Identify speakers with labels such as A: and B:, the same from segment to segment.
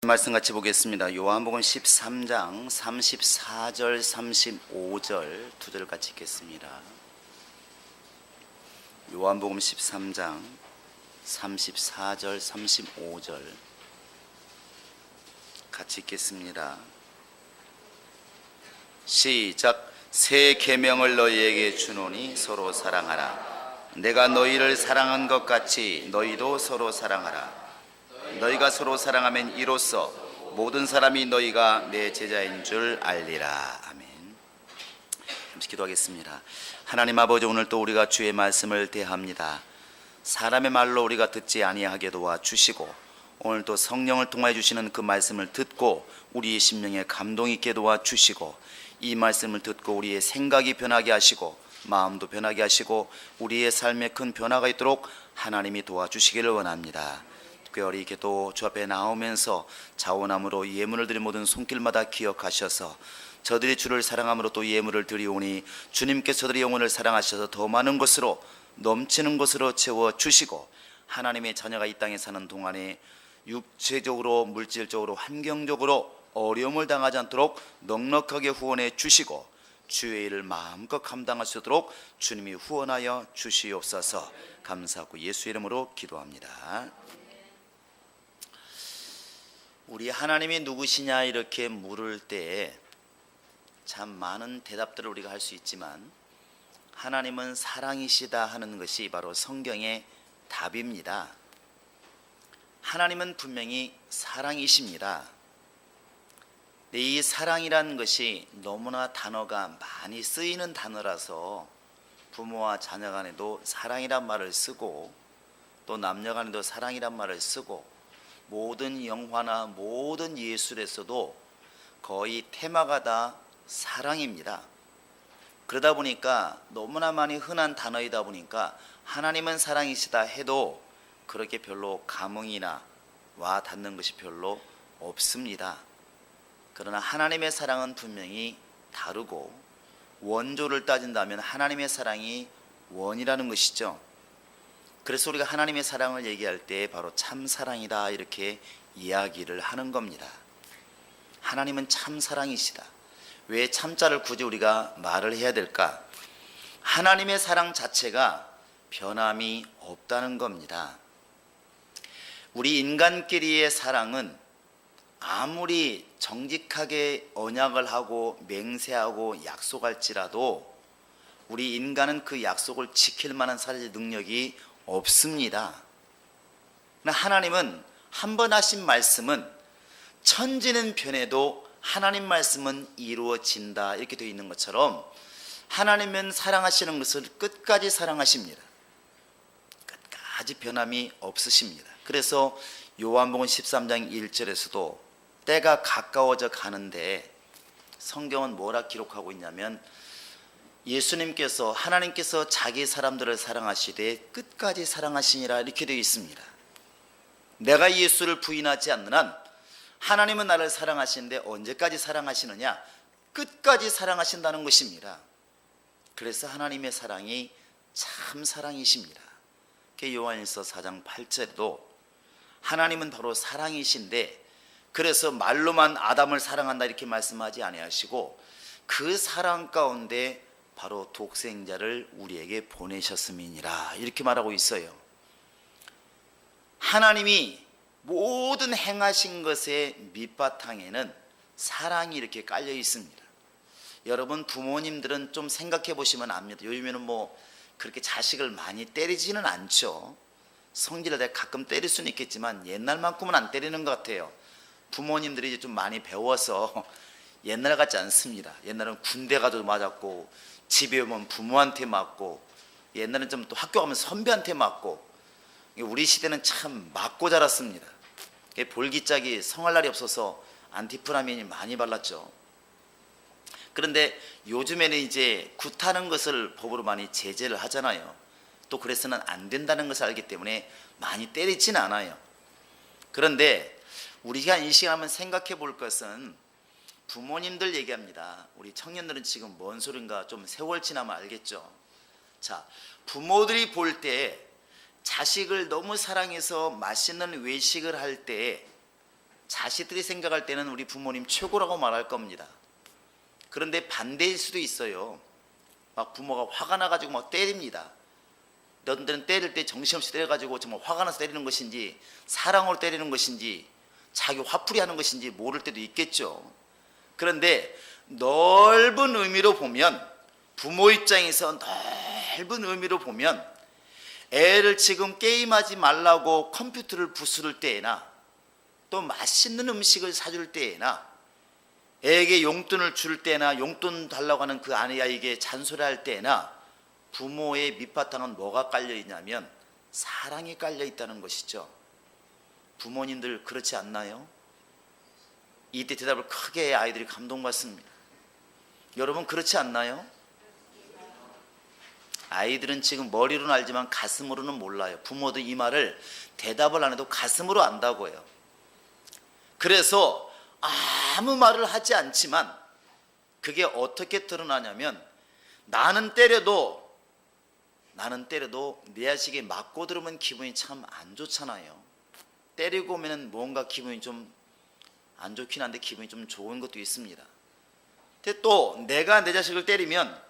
A: 말씀 같이 보겠습니다. 요한복음 13장 34절 35절 두 절 같이 읽겠습니다. 요한복음 13장 34절 35절 같이 읽겠습니다. 시작. 새 계명을 너희에게 주노니 서로 사랑하라. 내가 너희를 사랑한 것 같이 너희도 서로 사랑하라. 너희가 서로 사랑하면 이로써 모든 사람이 너희가 내 제자인 줄 알리라. 아멘. 잠시 기도하겠습니다. 하나님 아버지, 오늘 또 우리가 주의 말씀을 대합니다. 사람의 말로 우리가 듣지 아니하게 도와주시고, 오늘 또 성령을 통하여 주시는 그 말씀을 듣고 우리의 심령에 감동 있게 도와주시고, 이 말씀을 듣고 우리의 생각이 변하게 하시고 마음도 변하게 하시고 우리의 삶에 큰 변화가 있도록 하나님이 도와주시기를 원합니다. 특별히 이렇게 또 주 앞에 나오면서 자원함으로 예물을 드린 모든 손길마다 기억하셔서 저들이 주를 사랑함으로 또 예물을 드리오니 주님께서 저들의 영혼을 사랑하셔서 더 많은 것으로 넘치는 것으로 채워주시고, 하나님의 자녀가 이 땅에 사는 동안에 육체적으로 물질적으로 환경적으로 어려움을 당하지 않도록 넉넉하게 후원해 주시고 주의 일을 마음껏 감당할 수 있도록 주님이 후원하여 주시옵소서. 감사하고 예수 이름으로 기도합니다. 우리 하나님이 누구시냐 이렇게 물을 때 참 많은 대답들을 우리가 할 수 있지만, 하나님은 사랑이시다 하는 것이 바로 성경의 답입니다. 하나님은 분명히 사랑이십니다. 이 사랑이라는 것이 너무나 단어가 많이 쓰이는 단어라서 부모와 자녀 간에도 사랑이란 말을 쓰고, 또 남녀 간에도 사랑이란 말을 쓰고, 모든 영화나 모든 예술에서도 거의 테마가 다 사랑입니다. 그러다 보니까 너무나 많이 흔한 단어이다 보니까 하나님은 사랑이시다 해도 그렇게 별로 감흥이나 와 닿는 것이 별로 없습니다. 그러나 하나님의 사랑은 분명히 다르고, 원조를 따진다면 하나님의 사랑이 원이라는 것이죠. 그래서 우리가 하나님의 사랑을 얘기할 때 바로 참사랑이다 이렇게 이야기를 하는 겁니다. 하나님은 참사랑이시다. 왜 참자를 굳이 우리가 말을 해야 될까? 하나님의 사랑 자체가 변함이 없다는 겁니다. 우리 인간끼리의 사랑은 아무리 정직하게 언약을 하고 맹세하고 약속할지라도 우리 인간은 그 약속을 지킬 만한 사실 능력이 없습니다. 하나님은 한 번 하신 말씀은 천지는 변해도 하나님 말씀은 이루어진다 이렇게 되어 있는 것처럼, 하나님은 사랑하시는 것을 끝까지 사랑하십니다. 끝까지 변함이 없으십니다. 그래서 요한복음 13장 1절에서도 때가 가까워져 가는데 성경은 뭐라 기록하고 있냐면, 예수님께서 하나님께서 자기 사람들을 사랑하시되 끝까지 사랑하시니라 이렇게 되어 있습니다. 내가 예수를 부인하지 않는 한 하나님은 나를 사랑하시는데 언제까지 사랑하시느냐? 끝까지 사랑하신다는 것입니다. 그래서 하나님의 사랑이 참 사랑이십니다. 요한일서 4장 8절에도 하나님은 바로 사랑이신데, 그래서 말로만 아담을 사랑한다 이렇게 말씀하지 아니하시고 그 사랑 가운데 바로 독생자를 우리에게 보내셨음이니라 이렇게 말하고 있어요. 하나님이 모든 행하신 것의 밑바탕에는 사랑이 이렇게 깔려 있습니다. 여러분, 부모님들은 좀 생각해 보시면 압니다. 요즘에는 그렇게 자식을 많이 때리지는 않죠. 성질을 내가 가끔 때릴 수는 있겠지만 옛날만큼은 안 때리는 것 같아요. 부모님들이 이제 좀 많이 배워서 옛날 같지 않습니다. 옛날은 군대 가도 맞았고, 집에 오면 부모한테 맞고, 옛날은 좀 또 학교 가면 선배한테 맞고, 우리 시대는 참 맞고 자랐습니다. 볼기짝이 성할 날이 없어서 안티프라민이 많이 발랐죠. 그런데 요즘에는 이제 굿하는 것을 법으로 많이 제재를 하잖아요. 또 그래서는 안 된다는 것을 알기 때문에 많이 때리지는 않아요. 그런데 우리가 이 시간 한번 생각해 볼 것은, 부모님들 얘기합니다. 우리 청년들은 지금 뭔 소린가 좀 세월 지나면 알겠죠. 자, 부모들이 볼 때 자식을 너무 사랑해서 맛있는 외식을 할 때 자식들이 생각할 때는 우리 부모님 최고라고 말할 겁니다. 그런데 반대일 수도 있어요. 막 부모가 화가 나가지고 막 때립니다. 어떤 때는 때릴 때 정신없이 때려가지고 정말 화가 나서 때리는 것인지 사랑으로 때리는 것인지 자기 화풀이 하는 것인지 모를 때도 있겠죠. 그런데 넓은 의미로 보면, 부모 입장에서 넓은 의미로 보면 애를 지금 게임하지 말라고 컴퓨터를 부수를 때에나 또 맛있는 음식을 사줄 때에나 애에게 용돈을 줄 때나 용돈 달라고 하는 그 아이에게 잔소리할 때나 부모의 밑바탕은 뭐가 깔려 있냐면 사랑이 깔려 있다는 것이죠. 부모님들 그렇지 않나요? 이때 대답을 크게 해야 아이들이 감동받습니다. 여러분 그렇지 않나요? 아이들은 지금 머리로는 알지만 가슴으로는 몰라요. 부모도 이 말을 대답을 안 해도 가슴으로 안다고요. 그래서 아무 말을 하지 않지만 그게 어떻게 드러나냐면 나는 때려도 내 자식이 맞고 들으면 기분이 참 안 좋잖아요. 때리고 오면 뭔가 기분이 좀 안 좋긴 한데 기분이 좀 좋은 것도 있습니다. 근데 또 내가 내 자식을 때리면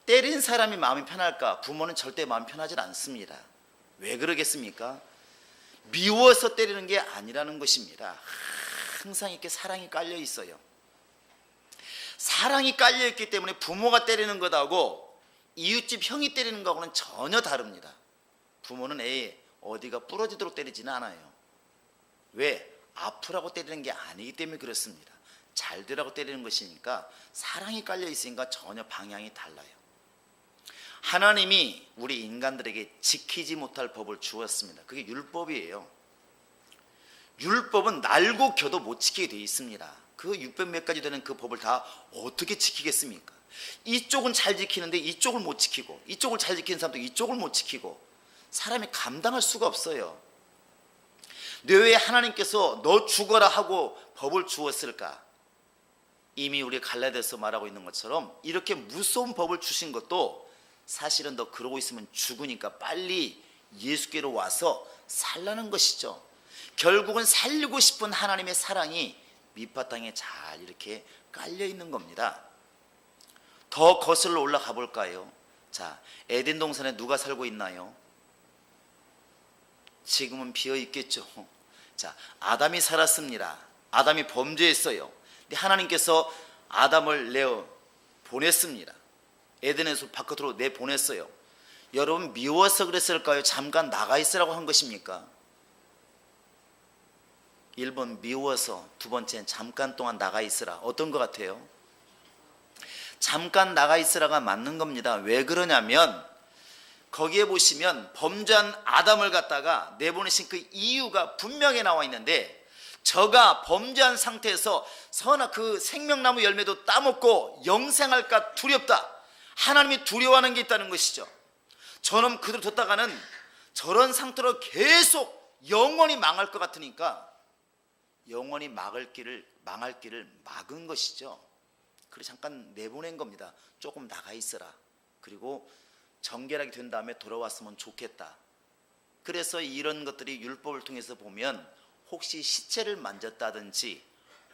A: 때린 사람이 마음이 편할까? 부모는 절대 마음이 편하지 않습니다. 왜 그러겠습니까? 미워서 때리는 게 아니라는 것입니다. 항상 이렇게 사랑이 깔려 있어요. 사랑이 깔려 있기 때문에 부모가 때리는 것하고 이웃집 형이 때리는 것하고는 전혀 다릅니다. 부모는 애 어디가 부러지도록 때리지는 않아요. 왜? 아프라고 때리는 게 아니기 때문에 그렇습니다. 잘 되라고 때리는 것이니까 사랑이 깔려 있으니까 전혀 방향이 달라요. 하나님이 우리 인간들에게 지키지 못할 법을 주었습니다. 그게 율법이에요. 율법은 날고 겨도 못 지키게 되어 있습니다. 그 600몇 가지 되는 그 법을 다 어떻게 지키겠습니까? 이쪽은 잘 지키는데 이쪽을 못 지키고, 이쪽을 잘 지키는 사람도 이쪽을 못 지키고, 사람이 감당할 수가 없어요. 왜 하나님께서 너 죽어라 하고 법을 주었을까? 이미 우리 갈라디아서 말하고 있는 것처럼 이렇게 무서운 법을 주신 것도 사실은 너 그러고 있으면 죽으니까 빨리 예수께로 와서 살라는 것이죠. 결국은 살리고 싶은 하나님의 사랑이 밑바탕에 잘 이렇게 깔려 있는 겁니다. 더 거슬러 올라가 볼까요? 자, 에덴 동산에 누가 살고 있나요? 지금은 비어 있겠죠. 자, 아담이 살았습니다. 아담이 범죄했어요. 근데 하나님께서 아담을 내어 보냈습니다. 에덴에서 바깥으로 내보냈어요. 여러분 미워서 그랬을까요? 잠깐 나가 있으라고 한 것입니까? 1번 미워서, 두 번째는 잠깐 동안 나가 있으라. 어떤 것 같아요? 잠깐 나가 있으라가 맞는 겁니다. 왜 그러냐면 거기에 보시면 범죄한 아담을 갖다가 내보내신 그 이유가 분명히 나와 있는데, 저가 범죄한 상태에서 선악 그 생명나무 열매도 따먹고 영생할까 두렵다. 하나님이 두려워하는 게 있다는 것이죠. 저놈 그대로 뒀다가는 저런 상태로 계속 영원히 망할 것 같으니까 영원히 망할 길을 막은 것이죠. 그래서 잠깐 내보낸 겁니다. 조금 나가 있어라. 그리고 정결하게 된 다음에 돌아왔으면 좋겠다. 그래서 이런 것들이 율법을 통해서 보면 혹시 시체를 만졌다든지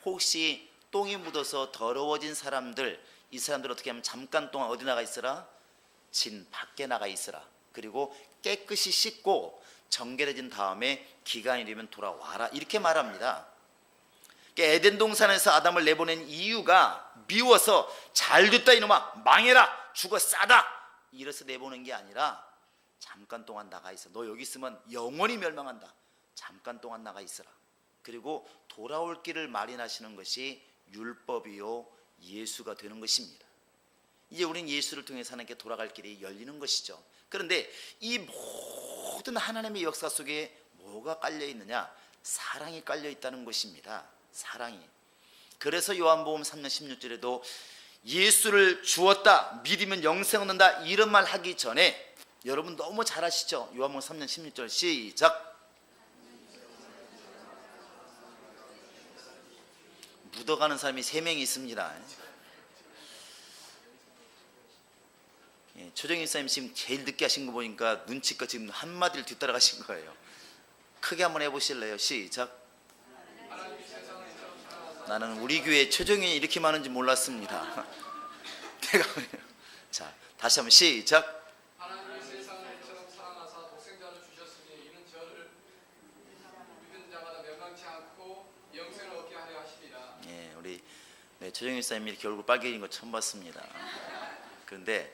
A: 혹시 똥이 묻어서 더러워진 사람들, 이 사람들 어떻게 하면 잠깐 동안 어디 나가 있으라? 진 밖에 나가 있으라. 그리고 깨끗이 씻고 정결해진 다음에 기간이 되면 돌아와라. 이렇게 말합니다. 에덴 동산에서 아담을 내보낸 이유가 미워서 잘 됐다 이놈아 망해라 죽어 싸다 이래서 내보낸 게 아니라 잠깐 동안 나가 있어. 너 여기 있으면 영원히 멸망한다. 잠깐 동안 나가 있어라. 그리고 돌아올 길을 마련하시는 것이 율법이요 예수가 되는 것입니다. 이제 우리는 예수를 통해서 하나님께 돌아갈 길이 열리는 것이죠. 그런데 이 모든 하나님의 역사 속에 뭐가 깔려 있느냐? 사랑이 깔려 있다는 것입니다. 사랑이. 그래서 요한복음 3장 16절에도 예수를 주었다, 믿으면 영생 얻는다 이런 말 하기 전에 여러분 너무 잘 아시죠? 요한복음 3장 16절 시작. 묻어가는 사람이 3명이 있습니다. 조정희 목사님 지금 제일 늦게 하신 거 보니까 눈치껏 지금 한마디를 뒤따라가신 거예요. 크게 한번 해보실래요? 시작.
B: 나는 우리 교회 최종인이 이렇게 많은지 몰랐습니다. 내가 자, 다시 한번 시작.
C: 하나님이 세상을 이처럼 사랑하사 독생자를 주셨으니 이는 저를 믿는 자마다 멸망치 않고 영생을 얻게 하려 하시리라.
B: 예, 우리 최종인 사님이 이렇게 얼굴 빨개진 거 처음 봤습니다. 그런데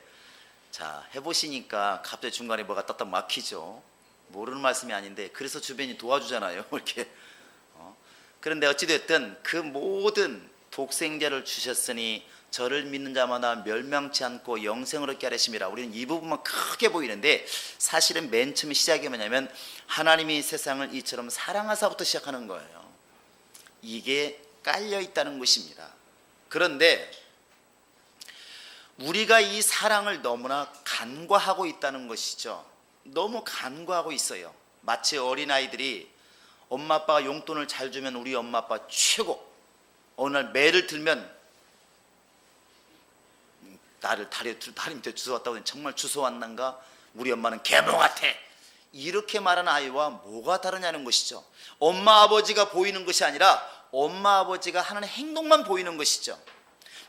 B: 자, 해보시니까 갑자기 중간에 뭐가 딱딱 막히죠. 모르는 말씀이 아닌데 그래서 주변이 도와주잖아요. 이렇게. 그런데 어찌됐든 그 모든 독생자를 주셨으니 저를 믿는 자마다 멸망치 않고 영생을 얻게 하심이라. 우리는 이 부분만 크게 보이는데 사실은 맨 처음 시작이 뭐냐면 하나님이 세상을 이처럼 사랑하사부터 시작하는 거예요. 이게 깔려 있다는 것입니다. 그런데 우리가 이 사랑을 너무나 간과하고 있다는 것이죠. 너무 간과하고 있어요. 마치 어린아이들이 엄마 아빠가 용돈을 잘 주면 우리 엄마 아빠 최고, 어느 날 매를 들면 나를 다리 밑에 주워 왔다고 정말 주워 왔는가? 우리 엄마는 개모 같아. 이렇게 말하는 아이와 뭐가 다르냐는 것이죠. 엄마 아버지가 보이는 것이 아니라 엄마 아버지가 하는 행동만 보이는 것이죠.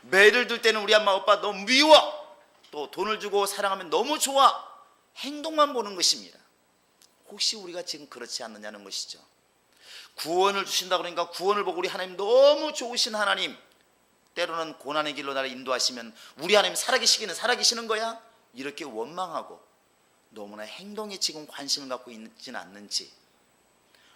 B: 매를 들 때는 우리 엄마 아빠 너무 미워, 또 돈을 주고 사랑하면 너무 좋아, 행동만 보는 것입니다. 혹시 우리가 지금 그렇지 않느냐는 것이죠. 구원을 주신다 그러니까 구원을 보고 우리 하나님 너무 좋으신 하나님, 때로는 고난의 길로 나를 인도하시면 우리 하나님 살아계시는 거야? 이렇게 원망하고 너무나 행동에 지금 관심을 갖고 있지는 않는지,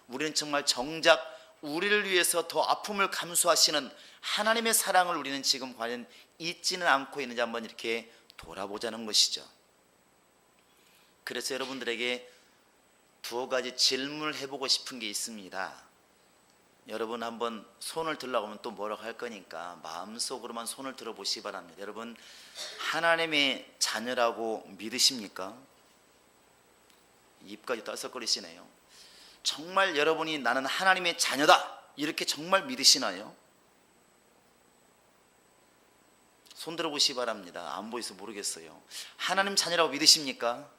B: 우리는 정말 정작 우리를 위해서 더 아픔을 감수하시는 하나님의 사랑을 우리는 지금 과연 잊지는 않고 있는지 한번 이렇게 돌아보자는 것이죠. 그래서 여러분들에게 두어 가지 질문을 해보고 싶은 게 있습니다. 여러분 한번 손을 들라고 하면 또 뭐라고 할 거니까 마음속으로만 손을 들어보시기 바랍니다. 여러분 하나님의 자녀라고 믿으십니까? 입까지 떨썩거리시네요. 정말 여러분이 나는 하나님의 자녀다 이렇게 정말 믿으시나요? 손 들어보시기 바랍니다. 안 보여서 모르겠어요. 하나님 자녀라고 믿으십니까?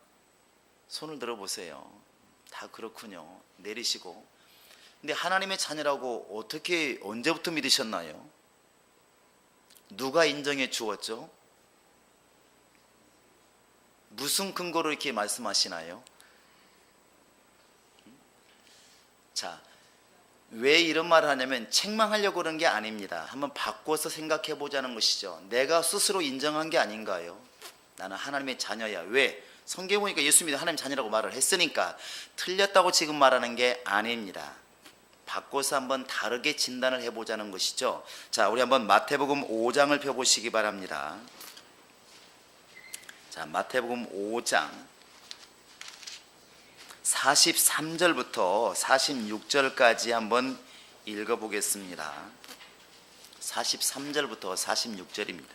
B: 손을 들어보세요. 다 그렇군요. 내리시고. 근데 하나님의 자녀라고 어떻게 언제부터 믿으셨나요? 누가 인정해 주었죠? 무슨 근거로 이렇게 말씀하시나요? 자, 왜 이런 말을 하냐면 책망하려고 그런 게 아닙니다. 한번 바꿔서 생각해 보자는 것이죠. 내가 스스로 인정한 게 아닌가요? 나는 하나님의 자녀야. 왜? 성경에 보니까 예수 믿어 하나님 자녀라고 말을 했으니까 틀렸다고 지금 말하는 게 아닙니다. 바꿔서 한번 다르게 진단을 해보자는 것이죠. 자, 우리 한번 마태복음 5장을 펴보시기 바랍니다. 자, 마태복음 5장 43절부터 46절까지 한번 읽어보겠습니다. 43절부터 46절입니다.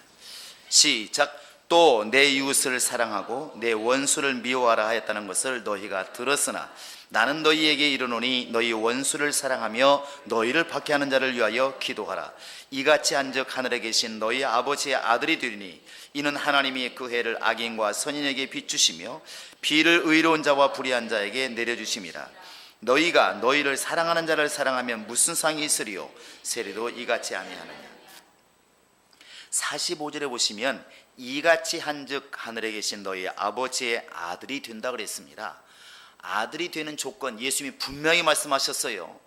B: 시작. 또 내 이웃을 사랑하고 내 원수를 미워하라 하였다는 것을 너희가 들었으나 나는 너희에게 이르노니 너희 원수를 사랑하며 너희를 박해하는 자를 위하여 기도하라. 이같이 한즉 하늘에 계신 너희 아버지의 아들이 되리니 이는 하나님이 그 해를 악인과 선인에게 비추시며 비를 의로운 자와 불의한 자에게 내려주심이라. 너희가 너희를 사랑하는 자를 사랑하면 무슨 상이 있으리요? 세리도 이같이 아니하느냐. 45절에 보시면 이같이 한즉 하늘에 계신 너희 아버지의 아들이 된다 그랬습니다. 아들이 되는 조건 예수님이 분명히 말씀하셨어요.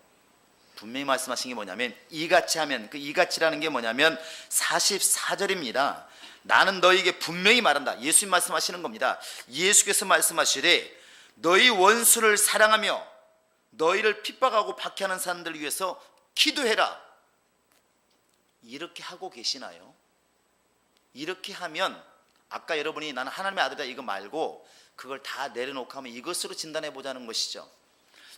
B: 분명히 말씀하신 게 뭐냐면 이같이 하면, 그 이같이라는 게 뭐냐면 44절입니다. 나는 너희에게 분명히 말한다. 예수님 말씀하시는 겁니다. 예수께서 말씀하시되 너희 원수를 사랑하며 너희를 핍박하고 박해하는 사람들을 위해서 기도해라. 이렇게 하고 계시나요? 이렇게 하면 아까 여러분이 나는 하나님의 아들이다 이거 말고 그걸 다 내려놓고 하면 이것으로 진단해 보자는 것이죠.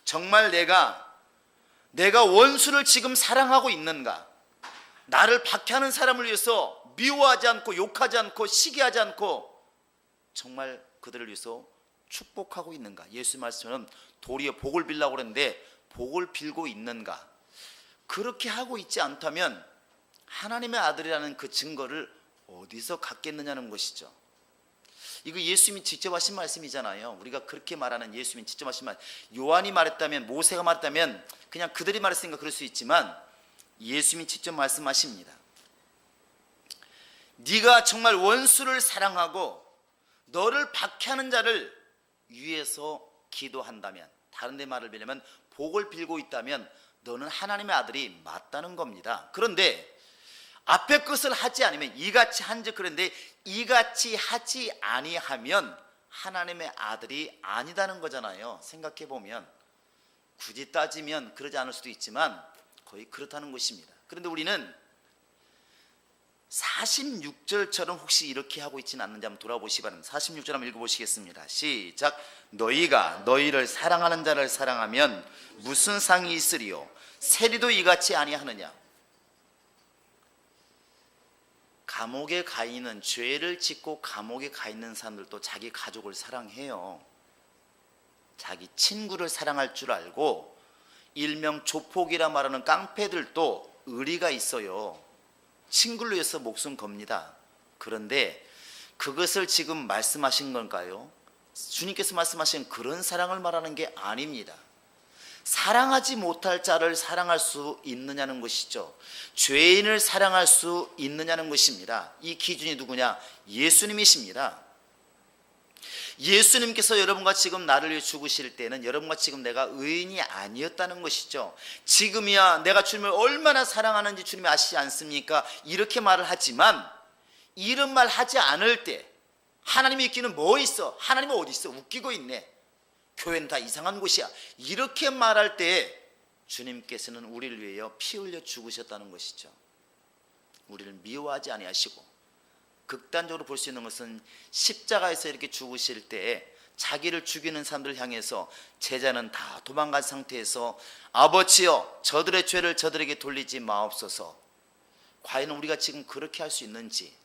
B: 정말 내가 원수를 지금 사랑하고 있는가? 나를 박해하는 사람을 위해서 미워하지 않고 욕하지 않고 시기하지 않고 정말 그들을 위해서 축복하고 있는가? 예수 말씀은 도리어 복을 빌라고 그랬는데 복을 빌고 있는가? 그렇게 하고 있지 않다면 하나님의 아들이라는 그 증거를 어디서 갖겠느냐는 것이죠. 이거 예수님이 직접 하신 말씀이잖아요. 우리가 그렇게 말하는 예수님이 직접 하신 말, 요한이 말했다면, 모세가 말했다면 그냥 그들이 말했으니까 그럴 수 있지만 예수님이 직접 말씀하십니다. 네가 정말 원수를 사랑하고 너를 박해하는 자를 위해서 기도한다면, 다른 데 말을 빌려면 복을 빌고 있다면 너는 하나님의 아들이 맞다는 겁니다. 그런데 앞에 것을 하지 않으면 이같이 한즉, 그런데 이같이 하지 아니하면 하나님의 아들이 아니다는 거잖아요. 생각해 보면 굳이 따지면 그러지 않을 수도 있지만 거의 그렇다는 것입니다. 그런데 우리는 46절처럼 혹시 이렇게 하고 있지는 않는지 한번 돌아보시기 바랍니다. 46절 한번 읽어보시겠습니다. 시작. 너희가 너희를 사랑하는 자를 사랑하면 무슨 상이 있으리요? 세리도 이같이 아니하느냐? 감옥에 가 있는, 죄를 짓고 감옥에 가 있는 사람들도 자기 가족을 사랑해요. 자기 친구를 사랑할 줄 알고, 일명 조폭이라 말하는 깡패들도 의리가 있어요. 친구를 위해서 목숨 겁니다. 그런데 그것을 지금 말씀하신 건가요? 주님께서 말씀하신 그런 사랑을 말하는 게 아닙니다. 사랑하지 못할 자를 사랑할 수 있느냐는 것이죠. 죄인을 사랑할 수 있느냐는 것입니다. 이 기준이 누구냐? 예수님이십니다. 예수님께서 여러분과 지금 나를 위해 죽으실 때는 여러분과 지금 내가 의인이 아니었다는 것이죠. 지금이야 내가 주님을 얼마나 사랑하는지 주님이 아시지 않습니까? 이렇게 말을 하지만 이런 말 하지 않을 때 하나님이 있기는 뭐 있어? 하나님은 어디 있어? 웃기고 있네. 교회는 다 이상한 곳이야. 이렇게 말할 때 주님께서는 우리를 위하여 피 흘려 죽으셨다는 것이죠. 우리를 미워하지 아니하시고, 극단적으로 볼 수 있는 것은 십자가에서 이렇게 죽으실 때 자기를 죽이는 사람들을 향해서 제자는 다 도망간 상태에서 아버지여 저들의 죄를 저들에게 돌리지 마옵소서. 과연 우리가 지금 그렇게 할 수 있는지.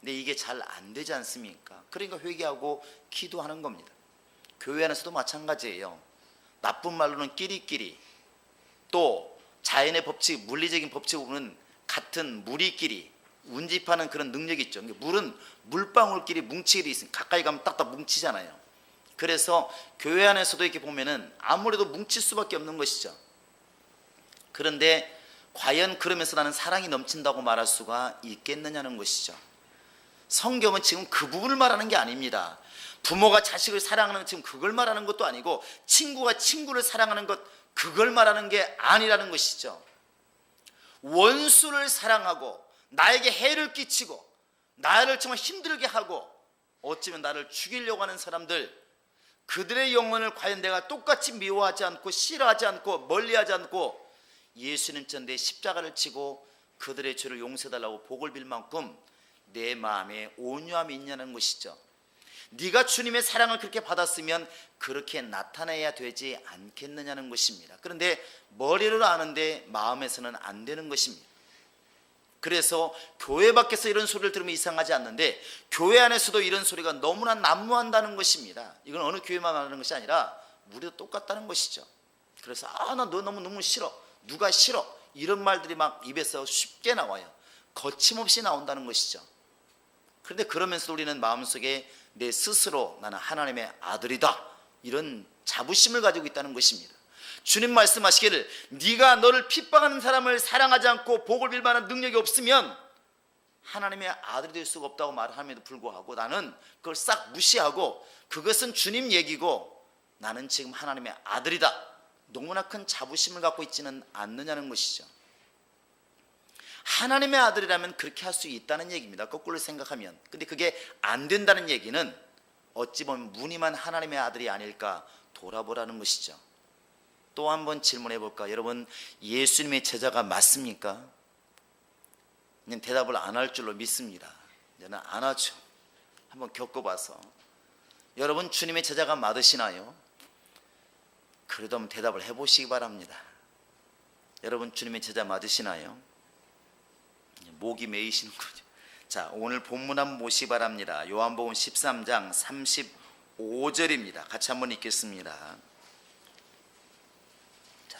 B: 근데 이게 잘 안 되지 않습니까? 그러니까 회개하고 기도하는 겁니다. 교회 안에서도 마찬가지예요. 나쁜 말로는 끼리끼리, 또 자연의 법칙, 물리적인 법칙으로는 같은 무리끼리 운집하는 그런 능력이 있죠. 물은 물방울끼리 뭉치게 있으니까 가까이 가면 딱딱 뭉치잖아요. 그래서 교회 안에서도 이렇게 보면은 아무래도 뭉칠 수밖에 없는 것이죠. 그런데 과연 그러면서 나는 사랑이 넘친다고 말할 수가 있겠느냐는 것이죠. 성경은 지금 그 부분을 말하는 게 아닙니다. 부모가 자식을 사랑하는 지금 그걸 말하는 것도 아니고, 친구가 친구를 사랑하는 것 그걸 말하는 게 아니라는 것이죠. 원수를 사랑하고 나에게 해를 끼치고 나를 정말 힘들게 하고 어쩌면 나를 죽이려고 하는 사람들, 그들의 영혼을 과연 내가 똑같이 미워하지 않고 싫어하지 않고 멀리하지 않고 예수님 전대에 십자가를 치고 그들의 죄를 용서해달라고 복을 빌 만큼 내 마음에 온유함이 있냐는 것이죠. 네가 주님의 사랑을 그렇게 받았으면 그렇게 나타내야 되지 않겠느냐는 것입니다. 그런데 머리로 아는데 마음에서는 안 되는 것입니다. 그래서 교회 밖에서 이런 소리를 들으면 이상하지 않는데 교회 안에서도 이런 소리가 너무나 난무한다는 것입니다. 이건 어느 교회만 말하는 것이 아니라 우리도 똑같다는 것이죠. 그래서 나 너 너무 싫어, 누가 싫어, 이런 말들이 막 입에서 쉽게 나와요. 거침없이 나온다는 것이죠. 그런데 그러면서 우리는 마음속에 내 스스로 나는 하나님의 아들이다, 이런 자부심을 가지고 있다는 것입니다. 주님 말씀하시기를 네가 너를 핍박하는 사람을 사랑하지 않고 복을 빌 만한 능력이 없으면 하나님의 아들이 될 수가 없다고 말함에도 불구하고 나는 그걸 싹 무시하고 그것은 주님 얘기고 나는 지금 하나님의 아들이다, 너무나 큰 자부심을 갖고 있지는 않느냐는 것이죠. 하나님의 아들이라면 그렇게 할 수 있다는 얘기입니다. 거꾸로 생각하면. 근데 그게 안 된다는 얘기는 어찌 보면 무늬만 하나님의 아들이 아닐까 돌아보라는 것이죠. 또 한 번 질문해 볼까? 여러분, 예수님의 제자가 맞습니까? 그냥 대답을 안 할 줄로 믿습니다. 저는 안 하죠. 한번 겪어봐서. 여러분, 주님의 제자가 맞으시나요? 그래도 한번 대답을 해보시기 바랍니다. 여러분, 주님의 제자 맞으시나요? 목이 메이시는 거죠. 자, 오늘 본문 한번 보시기 바랍니다. 요한복음 13장 35절입니다. 같이 한번 읽겠습니다. 자,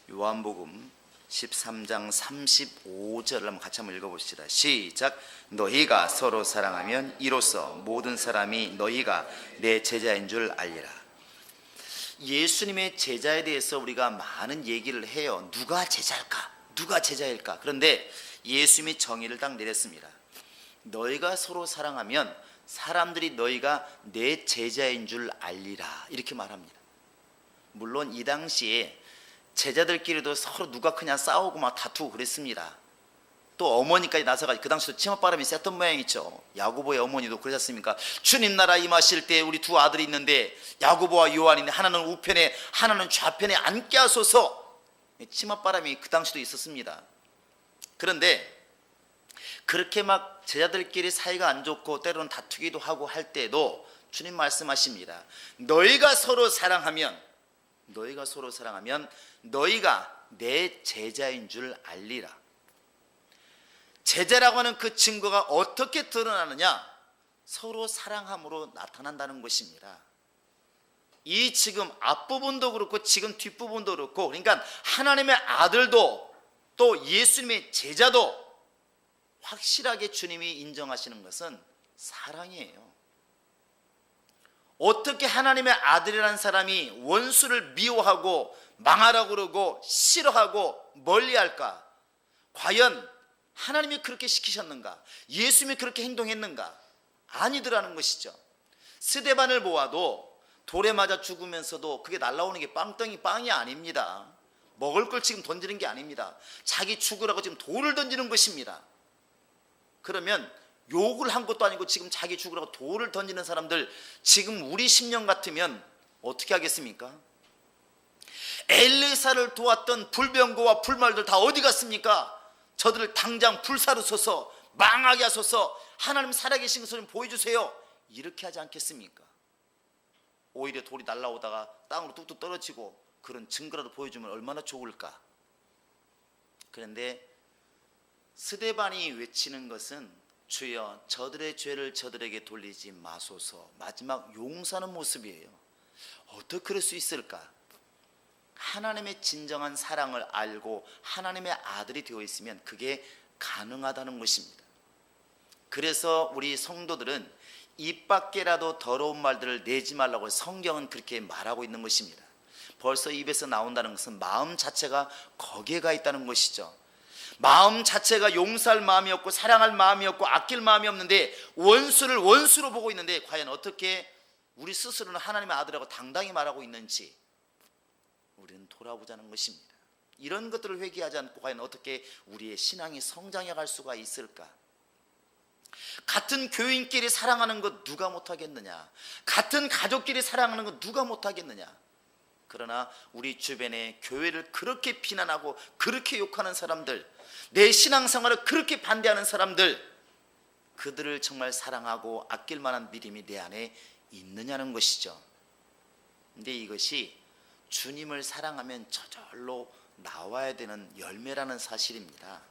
B: 요한복음 13장 35절을 한번 같이 한번 읽어봅시다. 시작. 너희가 서로 사랑하면 이로써 모든 사람이 너희가 내 제자인 줄 알리라. 예수님의 제자에 대해서 우리가 많은 얘기를 해요. 누가 제자일까? 누가 제자일까? 그런데 예수님이 정의를 딱 내렸습니다. 너희가 서로 사랑하면 사람들이 너희가 내 제자인 줄 알리라, 이렇게 말합니다. 물론 이 당시에 제자들끼리도 서로 누가 크냐 싸우고 막 다투고 그랬습니다. 또 어머니까지 나서가지고, 그 당시도 치맛바람이 셌던 모양이죠. 야고보의 어머니도 그러셨습니까? 주님 나라 임하실 때 우리 두 아들이 있는데 야고보와 요한인데 하나는 우편에 하나는 좌편에 앉게 하소서. 치맛바람이 그 당시도 있었습니다. 그런데 그렇게 막 제자들끼리 사이가 안 좋고 때로는 다투기도 하고 할 때도 주님 말씀하십니다. 너희가 서로 사랑하면 너희가 내 제자인 줄 알리라. 제자라고 하는 그 증거가 어떻게 드러나느냐? 서로 사랑함으로 나타난다는 것입니다. 이 지금 앞부분도 그렇고 지금 뒷부분도 그렇고, 그러니까 하나님의 아들도 또 예수님의 제자도 확실하게 주님이 인정하시는 것은 사랑이에요. 어떻게 하나님의 아들이라는 사람이 원수를 미워하고 망하라고 그러고 싫어하고 멀리할까? 과연 하나님이 그렇게 시키셨는가? 예수님이 그렇게 행동했는가? 아니더라는 것이죠. 스데반을 보아도 돌에 맞아 죽으면서도 그게 날아오는 게 빵이 아닙니다. 먹을 걸 지금 던지는 게 아닙니다. 자기 죽으라고 지금 돌을 던지는 것입니다. 그러면 욕을 한 것도 아니고 지금 자기 죽으라고 돌을 던지는 사람들, 지금 우리 10년 같으면 어떻게 하겠습니까? 엘리사를 도왔던 불병거와 불말들 다 어디 갔습니까? 저들을 당장 불사르소서, 망하게 하소서, 하나님 살아계신 것을 좀 보여주세요, 이렇게 하지 않겠습니까? 오히려 돌이 날아오다가 땅으로 뚝뚝 떨어지고 그런 증거라도 보여주면 얼마나 좋을까? 그런데 스데반이 외치는 것은 주여 저들의 죄를 저들에게 돌리지 마소서, 마지막 용서하는 모습이에요. 어떻게 그럴 수 있을까? 하나님의 진정한 사랑을 알고 하나님의 아들이 되어 있으면 그게 가능하다는 것입니다. 그래서 우리 성도들은 입 밖에라도 더러운 말들을 내지 말라고 성경은 그렇게 말하고 있는 것입니다. 벌써 입에서 나온다는 것은 마음 자체가 거기에 가 있다는 것이죠. 마음 자체가 용서할 마음이 없고 사랑할 마음이 없고 아낄 마음이 없는데 원수를 원수로 보고 있는데 과연 어떻게 우리 스스로는 하나님의 아들이라고 당당히 말하고 있는지 우리는 돌아보자는 것입니다. 이런 것들을 회개하지 않고 과연 어떻게 우리의 신앙이 성장해 갈 수가 있을까? 같은 교인끼리 사랑하는 것 누가 못하겠느냐? 같은 가족끼리 사랑하는 것 누가 못하겠느냐? 그러나 우리 주변에 교회를 그렇게 비난하고 그렇게 욕하는 사람들, 내 신앙생활을 그렇게 반대하는 사람들, 그들을 정말 사랑하고 아낄 만한 믿음이 내 안에 있느냐는 것이죠. 근데 이것이 주님을 사랑하면 저절로 나와야 되는 열매라는 사실입니다.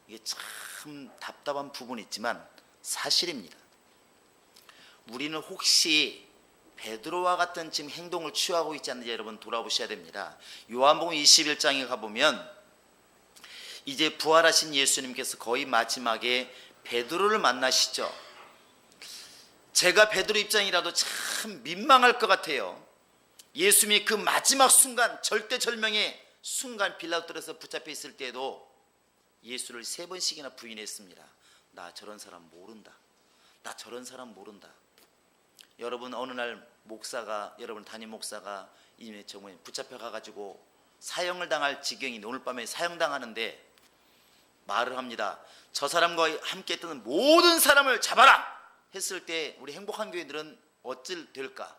B: 이게 참 답답한 부분이 있지만 사실입니다. 우리는 혹시 베드로와 같은 지금 행동을 취하고 있지 않는지 여러분 돌아보셔야 됩니다. 요한복음 21장에 가보면 이제 부활하신 예수님께서 거의 마지막에 베드로를 만나시죠. 제가 베드로 입장이라도 참 민망할 것 같아요. 예수님이 그 마지막 순간, 절대절명의 순간 빌라도에서 붙잡혀 있을 때에도 예수를 3번씩이나 부인했습니다. 나 저런 사람 모른다. 나 저런 사람 모른다. 여러분 어느 날 목사가, 여러분 담임 목사가 이미 정말 붙잡혀 가가지고 사형을 당할 지경이 오늘 밤에 사형당하는데 말을 합니다. 저 사람과 함께 했던 모든 사람을 잡아라 했을 때 우리 행복한 교회들은 어찌 될까?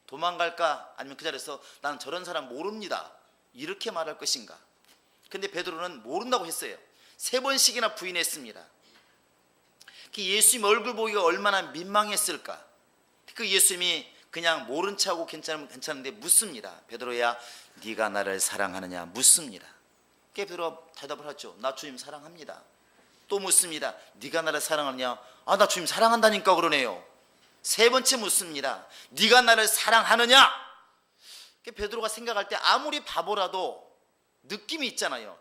B: 도망갈까? 아니면 그 자리에서 나는 저런 사람 모릅니다 이렇게 말할 것인가? 근데 베드로는 모른다고 했어요. 3번씩이나 부인했습니다. 그 예수님 얼굴 보기가 얼마나 민망했을까? 그 예수님이 그냥 모른 척하고 괜찮은데 묻습니다. 베드로야 네가 나를 사랑하느냐 묻습니다. 그 베드로가 대답을 하죠. 나 주님 사랑합니다. 또 묻습니다. 네가 나를 사랑하느냐? 아, 나 주님 사랑한다니까 그러네요. 3번째 묻습니다. 네가 나를 사랑하느냐? 베드로가 생각할 때 아무리 바보라도 느낌이 있잖아요.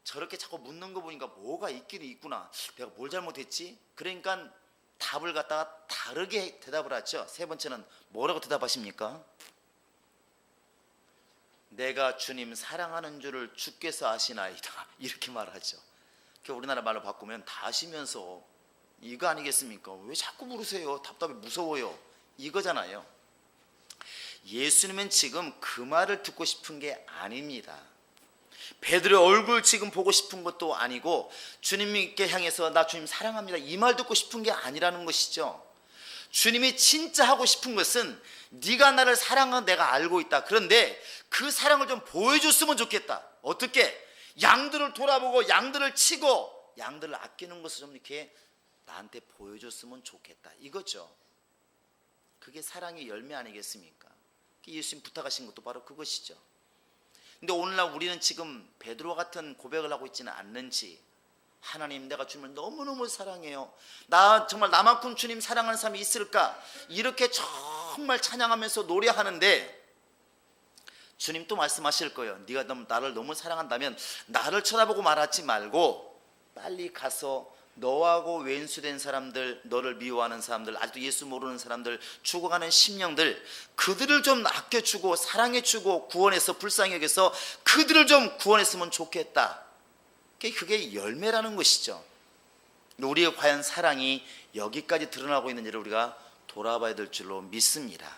B: 저렇게 자꾸 묻는 거 보니까 뭐가 있긴 있구나. 내가 뭘 잘못했지? 그러니까 답을 갖다가 다르게 대답을 하죠. 3번째는 뭐라고 대답하십니까? 내가 주님 사랑하는 줄을 주께서 아시나이다. 이렇게 말하죠. 우리나라 말로 바꾸면 다 아시면서 이거 아니겠습니까? 왜 자꾸 물으세요? 답답해, 무서워요. 이거잖아요. 예수님은 지금 그 말을 듣고 싶은 게 아닙니다. 베드로의 얼굴 지금 보고 싶은 것도 아니고 주님께 향해서 나 주님 사랑합니다 이 말 듣고 싶은 게 아니라는 것이죠. 주님이 진짜 하고 싶은 것은 네가 나를 사랑한 내가 알고 있다. 그런데 그 사랑을 좀 보여줬으면 좋겠다. 어떻게? 양들을 돌아보고 양들을 치고 양들을 아끼는 것을 좀 이렇게 나한테 보여줬으면 좋겠다. 이거죠. 그게 사랑의 열매 아니겠습니까? 예수님 부탁하신 것도 바로 그것이죠. 근데 오늘날 우리는 지금 베드로와 같은 고백을 하고 있지는 않는지, 하나님 내가 주님을 너무너무 사랑해요, 나 정말 나만큼 주님 사랑하는 사람이 있을까, 이렇게 정말 찬양하면서 노래하는데 주님 또 말씀하실 거예요. 네가 나를 너무 사랑한다면 나를 쳐다보고 말하지 말고 빨리 가서 너하고 왼수된 사람들, 너를 미워하는 사람들, 아직도 예수 모르는 사람들, 죽어가는 심령들, 그들을 좀 아껴주고 사랑해주고 구원해서 불쌍히 여겨서 그들을 좀 구원했으면 좋겠다. 그게 열매라는 것이죠. 우리의 과연 사랑이 여기까지 드러나고 있는지를 우리가 돌아봐야 될 줄로 믿습니다.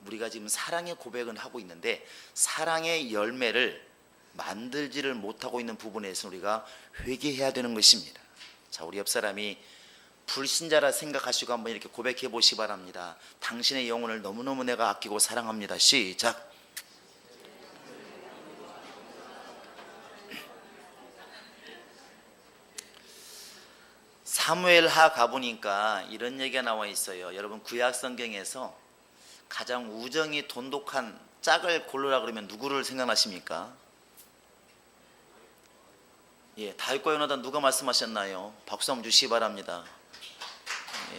B: 우리가 지금 사랑의 고백은 하고 있는데 사랑의 열매를 만들지를 못하고 있는 부분에서 우리가 회개해야 되는 것입니다. 자, 우리 옆 사람이 불신자라 생각하시고 한번 이렇게 고백해 보시기 바랍니다. 당신의 영혼을 너무너무 내가 아끼고 사랑합니다. 시작. 사무엘하 가보니까 이런 얘기가 나와 있어요. 여러분, 구약 성경에서 가장 우정이 돈독한 짝을 고르라 그러면 누구를 생각나십니까? 예, 다윗과 요나단 누가 말씀하셨나요? 박수 한번 주시기 바랍니다. 예.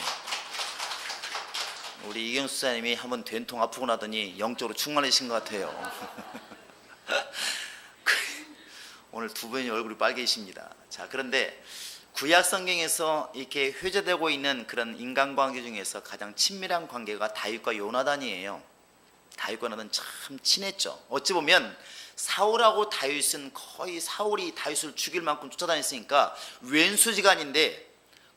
B: 우리 이경수 사님이 한번 된통 아프고 나더니 영적으로 충만해진 것 같아요. 오늘 두 분이 얼굴이 빨개지십니다. 자, 그런데 구약 성경에서 이렇게 회자되고 있는 그런 인간관계 중에서 가장 친밀한 관계가 다윗과 요나단이에요. 다윗과 요나단 참 친했죠. 어찌 보면 사울하고 다윗은 거의 사울이 다윗을 죽일 만큼 쫓아다녔으니까 왼수지간인데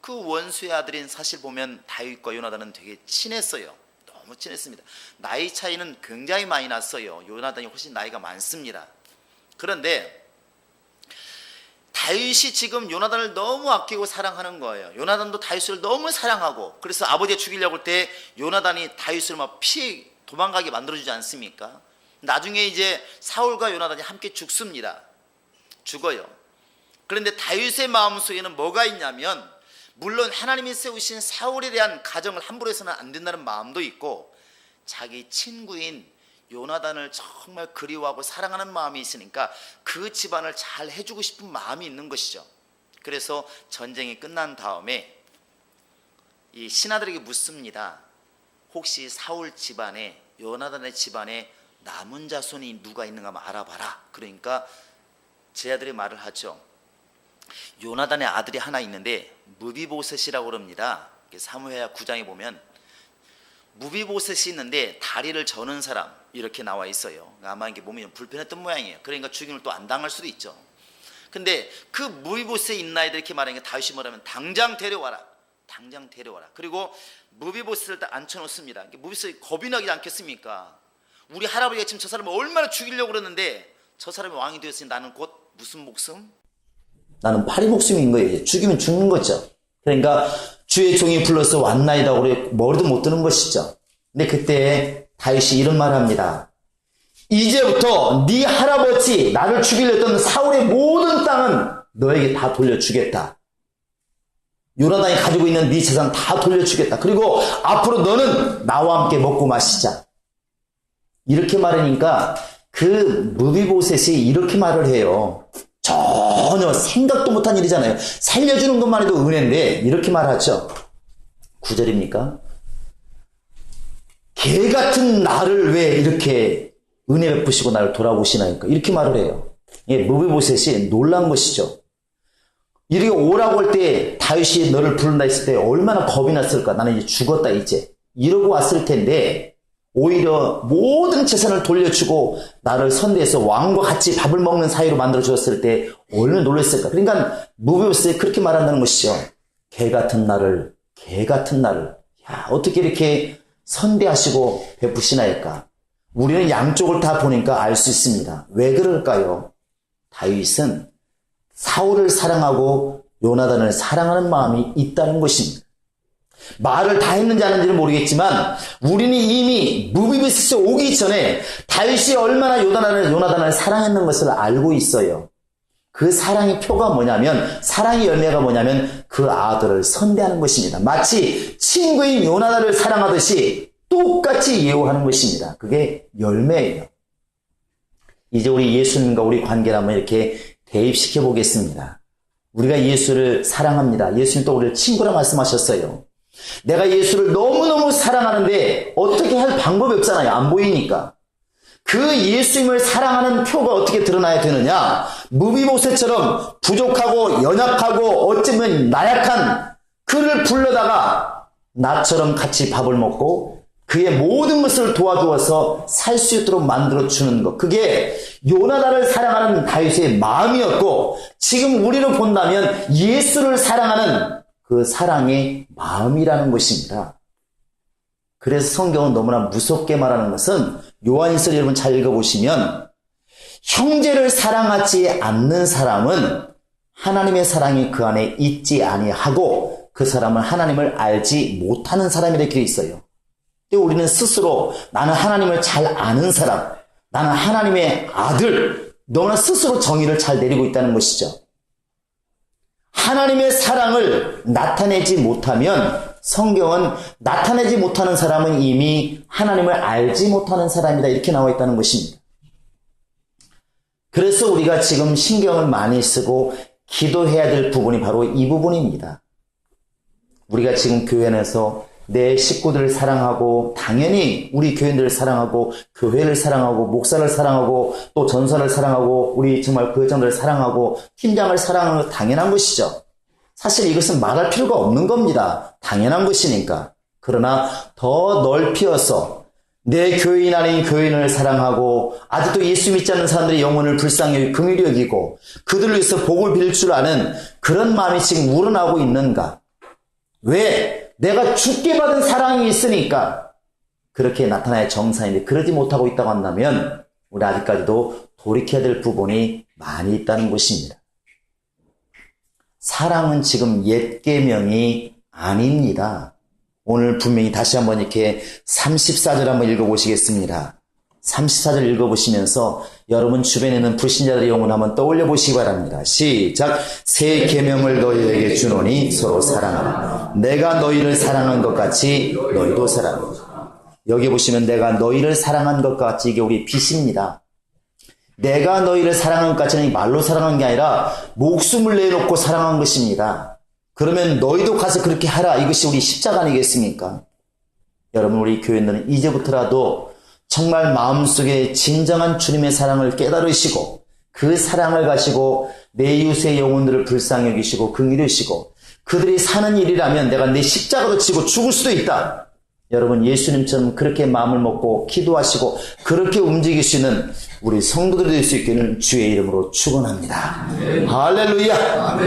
B: 그 원수의 아들인 사실 보면 다윗과 요나단은 되게 친했어요. 너무 친했습니다. 나이 차이는 굉장히 많이 났어요. 요나단이 훨씬 나이가 많습니다. 그런데 다윗이 지금 요나단을 너무 아끼고 사랑하는 거예요. 요나단도 다윗을 너무 사랑하고, 그래서 아버지가 죽이려고 할 때 요나단이 다윗을 막 피해 도망가게 만들어주지 않습니까? 나중에 이제 사울과 요나단이 함께 죽습니다. 죽어요. 그런데 다윗의 마음속에는 뭐가 있냐면, 물론 하나님이 세우신 사울에 대한 가정을 함부로 해서는 안 된다는 마음도 있고, 자기 친구인 요나단을 정말 그리워하고 사랑하는 마음이 있으니까 그 집안을 잘 해주고 싶은 마음이 있는 것이죠. 그래서 전쟁이 끝난 다음에 이 신하들에게 묻습니다. 혹시 사울 집안에, 요나단의 집안에 남은 자손이 누가 있는가 한번 알아봐라. 그러니까 제 아들이 말을 하죠. 요나단의 아들이 하나 있는데 무비보셋이라고 그럽니다. 사무엘하 9장에 보면 무비보셋이 있는데 다리를 저는 사람, 이렇게 나와 있어요. 아마 이게 몸이 좀 불편했던 모양이에요. 그러니까 죽임을 또 안 당할 수도 있죠. 근데 그 무비보셋에 있나 이렇게 말하니까 다윗이 뭐라면 당장 데려와라. 당장 데려와라. 그리고 무비보셋을 딱 앉혀놓습니다. 무비보셋이 겁이 나지 않겠습니까? 우리 할아버지가 지금 저 사람을 얼마나 죽이려고 그러는데 저 사람이 왕이 되었으니 나는 곧 무슨 목숨? 나는 파리 목숨인 거예요. 죽이면 죽는 거죠. 그러니까 주의 종이 불러서 왔나이다 그래 머리도 못 드는 것이죠. 근데 그때 다윗이 이런 말을 합니다. 이제부터 네 할아버지 나를 죽이려 했던 사울의 모든 땅은 너에게 다 돌려주겠다. 요나단이 가지고 있는 네 재산 다 돌려주겠다. 그리고 앞으로 너는 나와 함께 먹고 마시자. 이렇게 말하니까 그 무비보셋이 이렇게 말을 해요. 전혀 생각도 못한 일이잖아요. 살려주는 것만 해도 은혜인데 이렇게 말하죠. 9절입니까? 개 같은 나를 왜 이렇게 은혜 베푸시고 나를 돌아보시나니까 이렇게 말을 해요. 예, 무비보셋이 놀란 것이죠. 이렇게 오라고 할 때 다윗이 너를 부른다 했을 때 얼마나 겁이 났을까. 나는 이제 죽었다 이제 이러고 왔을 텐데 오히려 모든 재산을 돌려주고 나를 선대해서 왕과 같이 밥을 먹는 사이로 만들어 주었을 때 얼마나 놀랐을까. 그러니까 무비보스에 그렇게 말한다는 것이죠. 개 같은 나를 야, 어떻게 이렇게 선대하시고 베푸시나이까. 우리는 양쪽을 다 보니까 알 수 있습니다. 왜 그럴까요? 다윗은 사울을 사랑하고 요나단을 사랑하는 마음이 있다는 것입니다. 말을 다 했는지 안 했는지는 모르겠지만 우리는 이미 무비보셋에 오기 전에 다윗이 얼마나 요나단을 사랑했는 것을 알고 있어요. 그 사랑의 표가 뭐냐면, 사랑의 열매가 뭐냐면 그 아들을 선대하는 것입니다. 마치 친구인 요나단을 사랑하듯이 똑같이 예우하는 것입니다. 그게 열매예요. 이제 우리 예수님과 우리 관계를 한번 이렇게 대입시켜 보겠습니다. 우리가 예수를 사랑합니다. 예수님 또 우리를 친구라 말씀하셨어요. 내가 예수를 너무너무 사랑하는데 어떻게 할 방법이 없잖아요. 안 보이니까. 그 예수님을 사랑하는 표가 어떻게 드러나야 되느냐? 무비보셋처럼 부족하고 연약하고 어쩌면 나약한 그를 불러다가 나처럼 같이 밥을 먹고 그의 모든 것을 도와주어서 살 수 있도록 만들어주는 것. 그게 요나단을 사랑하는 다윗의 마음이었고, 지금 우리를 본다면 예수를 사랑하는 그 사랑의 마음이라는 것입니다. 그래서 성경은 너무나 무섭게 말하는 것은, 요한일서 여러분 잘 읽어보시면 형제를 사랑하지 않는 사람은 하나님의 사랑이 그 안에 있지 아니하고 그 사람은 하나님을 알지 못하는 사람이라 되어 있어요. 근데 우리는 스스로 나는 하나님을 잘 아는 사람, 나는 하나님의 아들, 너무나 스스로 정의를 잘 내리고 있다는 것이죠. 하나님의 사랑을 나타내지 못하면 성경은 나타내지 못하는 사람은 이미 하나님을 알지 못하는 사람이다 이렇게 나와 있다는 것입니다. 그래서 우리가 지금 신경을 많이 쓰고 기도해야 될 부분이 바로 이 부분입니다. 우리가 지금 교회 안에서 내 식구들을 사랑하고 당연히 우리 교인들을 사랑하고 교회를 사랑하고 목사를 사랑하고 또 전사를 사랑하고 우리 정말 교회장들을 사랑하고 팀장을 사랑하는 것 당연한 것이죠. 사실 이것은 말할 필요가 없는 겁니다. 당연한 것이니까. 그러나 더 넓혀서 내 교인 아닌 교인을 사랑하고 아직도 예수 믿지 않는 사람들의 영혼을 불쌍히 여기고 긍휼히 여기고 그들을 위해서 복을 빌 줄 아는 그런 마음이 지금 우러나오고 있는가? 왜? 내가 죽게 받은 사랑이 있으니까 그렇게 나타나야 정상인데 그러지 못하고 있다고 한다면 우리 아직까지도 돌이켜야 될 부분이 많이 있다는 것입니다. 사랑은 지금 옛 계명이 아닙니다. 오늘 분명히 다시 한번 이렇게 34절 한번 읽어보시겠습니다. 34절 읽어보시면서 여러분 주변에 있는 불신자들의 영혼 한번 떠올려 보시기 바랍니다. 시작. 새 계명을 너희에게 주노니 서로 사랑하라. 내가 너희를 사랑한 것 같이 너희도 사랑하라. 여기 보시면 내가 너희를 사랑한 것 같이 이게 우리 빛입니다. 내가 너희를 사랑한 것 같이는 말로 사랑한 게 아니라 목숨을 내놓고 사랑한 것입니다. 그러면 너희도 가서 그렇게 하라. 이것이 우리 십자가 아니겠습니까? 여러분 우리 교인들은 이제부터라도 정말 마음속에 진정한 주님의 사랑을 깨달으시고 그 사랑을 가지고 내 이웃의 영혼들을 불쌍히 여기시고 긍휼히 여기시고 그들이 사는 일이라면 내가 내 십자가도 지고 죽을 수도 있다. 여러분 예수님처럼 그렇게 마음을 먹고 기도하시고 그렇게 움직이시는 우리 성도들이 될 수 있기를 주의 이름으로 축원합니다. 할렐루야.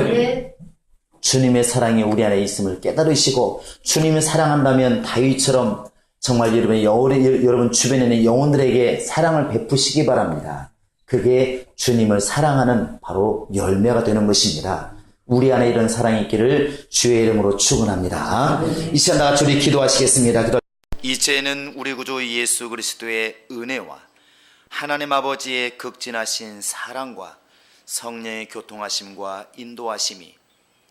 B: 주님의 사랑이 우리 안에 있음을 깨달으시고 주님을 사랑한다면 다윗처럼 정말 여러분 주변에 있는 영혼들에게 사랑을 베푸시기 바랍니다. 그게 주님을 사랑하는 바로 열매가 되는 것입니다. 우리 안에 이런 사랑이 있기를 주의 이름으로 축원합니다. 이 시간 다 같이 우리 기도하시겠습니다.
A: 이제는 우리 구주 예수 그리스도의 은혜와 하나님 아버지의 극진하신 사랑과 성령의 교통하심과 인도하심이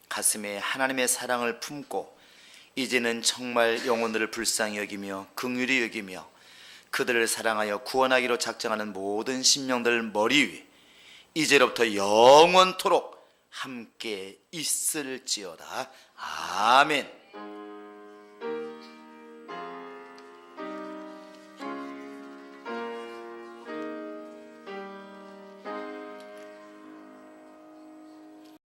A: 가슴에 하나님의 사랑을 품고 이제는 정말 영혼들을 불쌍히 여기며 긍휼히 여기며 그들을 사랑하여 구원하기로 작정하는 모든 심령들 머리 위에 이제로부터 영원토록 함께 있을지어다. 아멘.